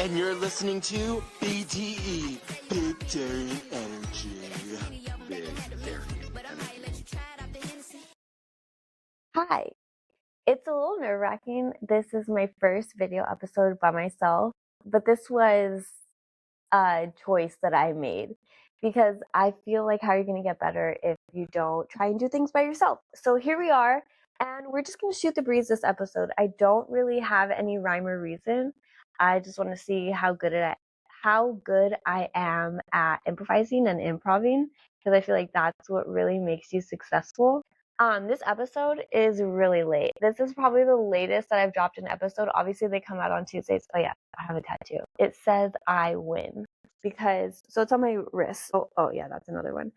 And you're listening to BDE, Big Darien Energy. Big Darien Energy. Hi. It's a little nerve-wracking. This is my first video episode by myself, but this was a choice that I made because I feel like how are you going to get better if you don't try and do things by yourself? So here we are, and we're just going to shoot the breeze this episode. I don't really have any rhyme or reason. I just want to see how good I am at improvising and improving, because I feel like that's what really makes you successful. This episode is really late. This is probably the latest that I've dropped an episode. Obviously, they come out on Tuesdays. Oh yeah, I have a tattoo. It says I win so it's on my wrist. Oh yeah, that's another one.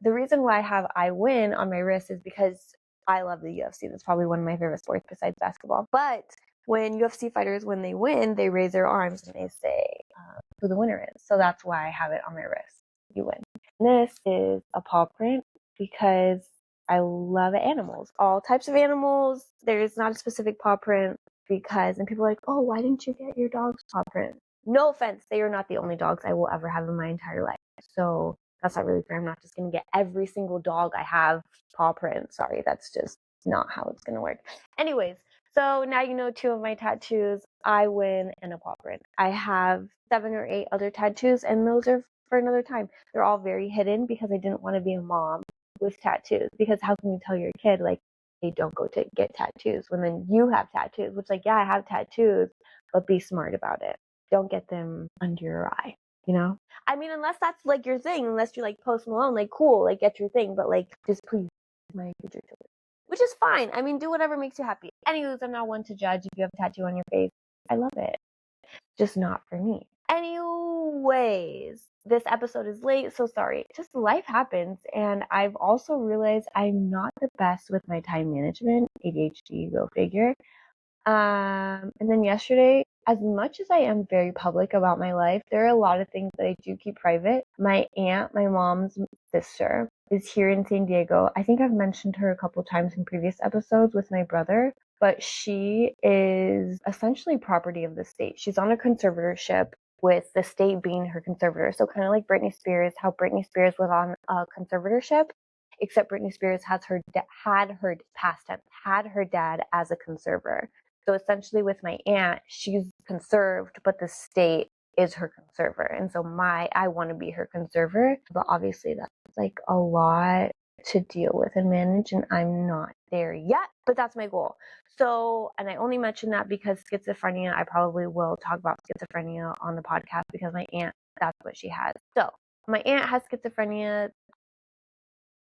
The reason why I have I win on my wrist is because I love the UFC. That's probably one of my favorite sports besides basketball. But when UFC fighters, when they win, they raise their arms and they say who the winner is. So that's why I have it on my wrist. You win. This is a paw print because I love animals, all types of animals. There's not a specific paw print and people are like, oh, why didn't you get your dog's paw print? No offense, they are not the only dogs I will ever have in my entire life. So that's not really fair. I'm not just going to get every single dog I have paw print. Sorry, that's just not how it's going to work. Anyways, so now you know 2 of my tattoos, I win and a paw print. I have 7 or 8 other tattoos, and those are for another time. They're all very hidden because I didn't want to be a mom with tattoos, because how can you tell your kid like, hey, don't go to get tattoos when then you have tattoos, which like, yeah, I have tattoos, but be smart about it. Don't get them under your eye, you know? I mean, unless that's like your thing, unless you're like Post Malone, like cool, like get your thing, but like just please my future children, which is fine. I mean, do whatever makes you happy. Anyways, I'm not one to judge if you have a tattoo on your face. I love it. Just not for me. Anyways, this episode is late, so sorry. Just life happens, and I've also realized I'm not the best with my time management. ADHD, go figure. And then yesterday, as much as I am very public about my life, there are a lot of things that I do keep private. My aunt, my mom's sister, is here in San Diego. I think I've mentioned her a couple times in previous episodes with my brother, but she is essentially property of the state. She's on a conservatorship with the state being her conservator. So kind of like Britney Spears, how Britney Spears was on a conservatorship, except Britney Spears had her dad as a conservator. So essentially with my aunt, she's conserved, but the state is her conservator. And so I want to be her conservator, but obviously that's like a lot to deal with and manage, and I'm not there yet, but that's my goal. So, and I only mention that because schizophrenia, I probably will talk about schizophrenia on the podcast because my aunt, that's what she has. So my aunt has schizophrenia.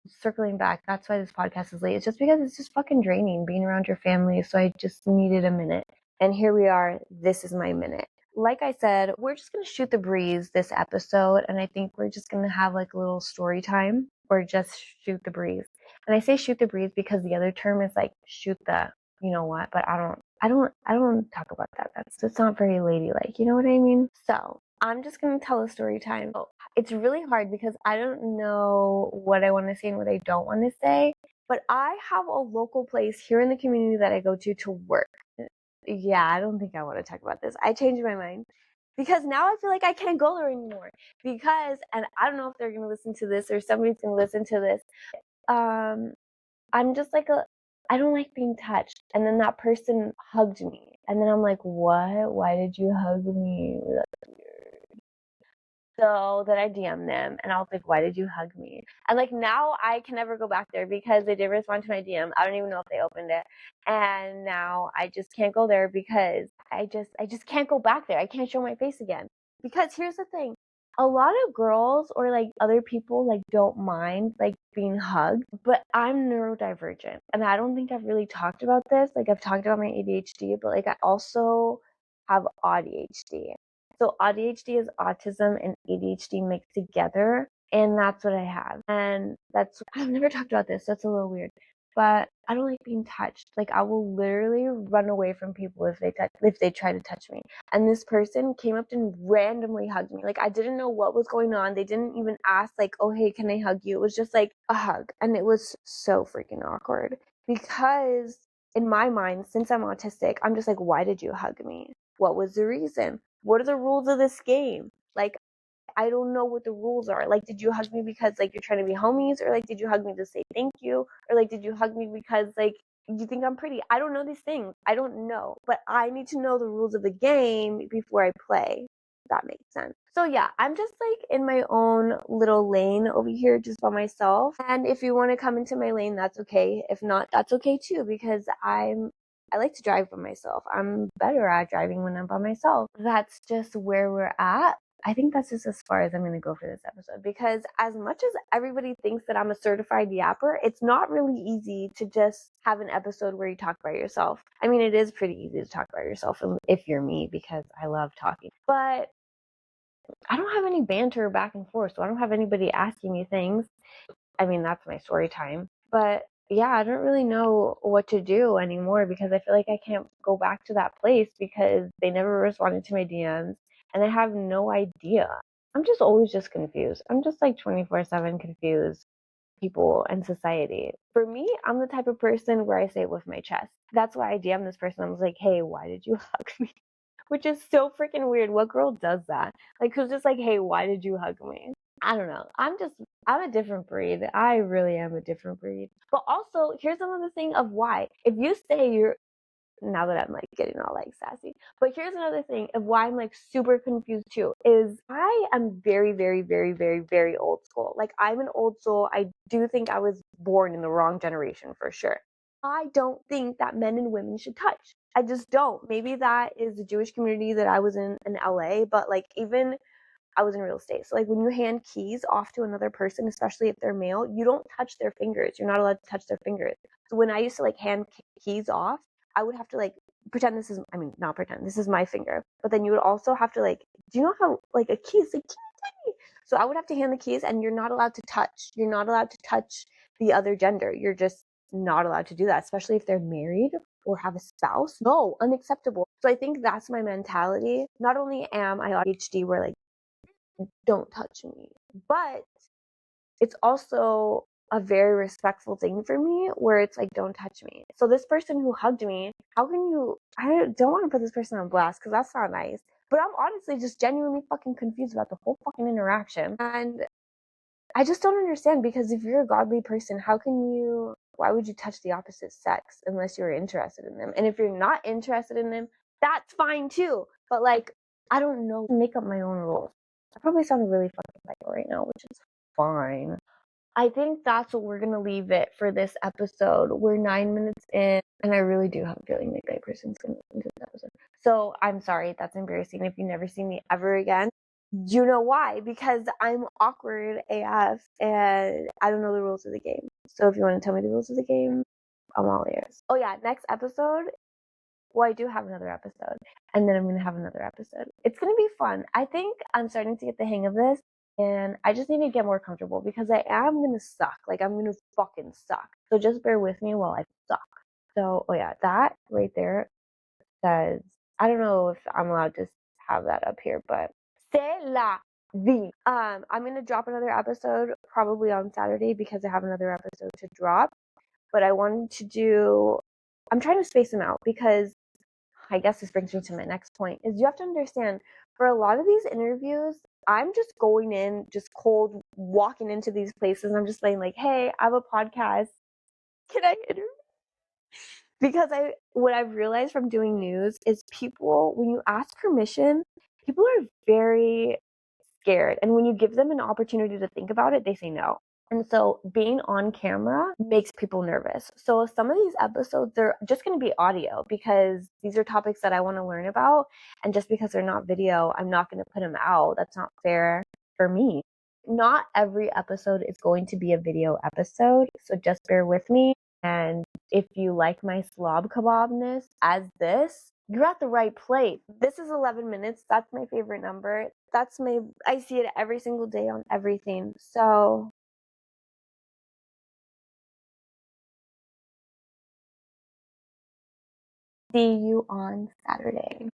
Circling back, that's why this podcast is late. It's just because it's just fucking draining being around your family. So I just needed a minute. And here we are. This is my minute. Like I said, we're just going to shoot the breeze this episode. And I think we're just going to have like a little story time or just shoot the breeze. And I say shoot the breeze because the other term is like shoot the, you know what, but I don't talk about that. That's not very ladylike. You know what I mean? So I'm just going to tell a story time. It's really hard because I don't know what I want to say and what I don't want to say, but I have a local place here in the community that I go to work. Yeah, I don't think I want to talk about this. I changed my mind because now I feel like I can't go there anymore and I don't know if they're going to listen to this or somebody's going to listen to this. I'm just like I don't like being touched. And then that person hugged me. And then I'm like, what? Why did you hug me? That's weird. So then I DM'd them and I was like, why did you hug me? And like now I can never go back there because they did respond to my DM. I don't even know if they opened it. And now I just can't go there because I just can't go back there. I can't show my face again. Because here's the thing. A lot of girls or like other people like don't mind like being hugged, but I'm neurodivergent. And I don't think I've really talked about this. Like I've talked about my ADHD, but like I also have AuDHD. So AuDHD is autism and ADHD mixed together, and that's what I have. And I've never talked about this, so it's a little weird. But I don't like being touched. Like I will literally run away from people if they try to touch me. And this person came up and randomly hugged me. Like I didn't know what was going on. They didn't even ask like, "Oh, hey, can I hug you?" It was just like a hug. And it was so freaking awkward because in my mind, since I'm autistic, I'm just like, "Why did you hug me? What was the reason?" what are the rules of this game? Like, I don't know what the rules are. Like, did you hug me because like you're trying to be homies, or like did you hug me to say thank you, or like did you hug me because like you think I'm pretty? I don't know these things. I don't know, but I need to know the rules of the game before I play. If that makes sense. So yeah, I'm just like in my own little lane over here, just by myself. And if you want to come into my lane, that's okay. If not, that's okay too, because I like to drive by myself. I'm better at driving when I'm by myself. That's just where we're at. I think that's just as far as I'm going to go for this episode, because as much as everybody thinks that I'm a certified yapper, it's not really easy to just have an episode where you talk about yourself. I mean, it is pretty easy to talk about yourself if you're me, because I love talking. But I don't have any banter back and forth, so I don't have anybody asking me things. I mean, that's my story time. But yeah, I don't really know what to do anymore, because I feel like I can't go back to that place because they never responded to my DMs and I have no idea. I'm just always just confused. I'm just like 24/7 confused people and society. For me, I'm the type of person where I say it with my chest. That's why I DM this person. I was like, hey, why did you hug me? Which is so freaking weird. What girl does that? Like, who's just like, hey, why did you hug me? I don't know. I'm a different breed. I really am a different breed. But also, here's another thing of why. If you say you're, now that I'm like getting all like sassy, but here's another thing of why I'm like super confused too, is I am very, very, very, very, very old school. Like, I'm an old soul. I do think I was born in the wrong generation for sure. I don't think that men and women should touch. I just don't. Maybe that is the Jewish community that I was in LA, but like, even I was in real estate. So like, when you hand keys off to another person, especially if they're male, you don't touch their fingers. You're not allowed to touch their fingers. So when I used to like hand keys off, I would have to like pretend this is, I mean, not pretend, this is my finger. But then you would also have to like, do you know how like a key is like teeny tiny? So I would have to hand the keys, and you're not allowed to touch. You're not allowed to touch the other gender. You're just not allowed to do that, especially if they're married or have a spouse. No, unacceptable. So I think that's my mentality. Not only am I AuDHD, where like, don't touch me, but it's also a very respectful thing for me, where it's like, don't touch me. So this person who hugged me, how can you, I don't want to put this person on blast because that's not nice, but I'm honestly just genuinely fucking confused about the whole fucking interaction. And I just don't understand, because if you're a godly person, how can you, why would you touch the opposite sex unless you're interested in them? And if you're not interested in them, that's fine too. But like, I don't know, make up my own rules. I probably sound really fucking psycho right now, which is fine. I think that's what we're gonna leave it for this episode. We're 9 minutes in, and I really do have a feeling that guy person's gonna listen to this episode. So I'm sorry, that's embarrassing. If you never see me ever again, you know why? Because I'm awkward AF and I don't know the rules of the game. So if you want to tell me the rules of the game, I'm all ears. Oh yeah, next episode. Well, I do have another episode, and then I'm gonna have another episode. It's gonna be fun. I think I'm starting to get the hang of this, and I just need to get more comfortable, because I am gonna suck. Like, I'm gonna fucking suck. So just bear with me while I suck. So, oh yeah, that right there says, I don't know if I'm allowed to have that up here, but c'est la vie. I'm gonna drop another episode probably on Saturday, because I have another episode to drop. But I wanted to do, I'm trying to space them out, because I guess this brings me to my next point, is you have to understand, for a lot of these interviews, I'm just going in, just cold, walking into these places, and I'm just saying like, hey, I have a podcast. Can I interview? Because what I've realized from doing news is, people, when you ask permission, people are very scared. And when you give them an opportunity to think about it, they say no. And so being on camera makes people nervous. So some of these episodes, they're just going to be audio, because these are topics that I want to learn about. And just because they're not video, I'm not going to put them out. That's not fair for me. Not every episode is going to be a video episode. So just bear with me. And if you like my slob kebabness as this, you're at the right place. This is 11 minutes. That's my favorite number. I see it every single day on everything. So see you on Saturday.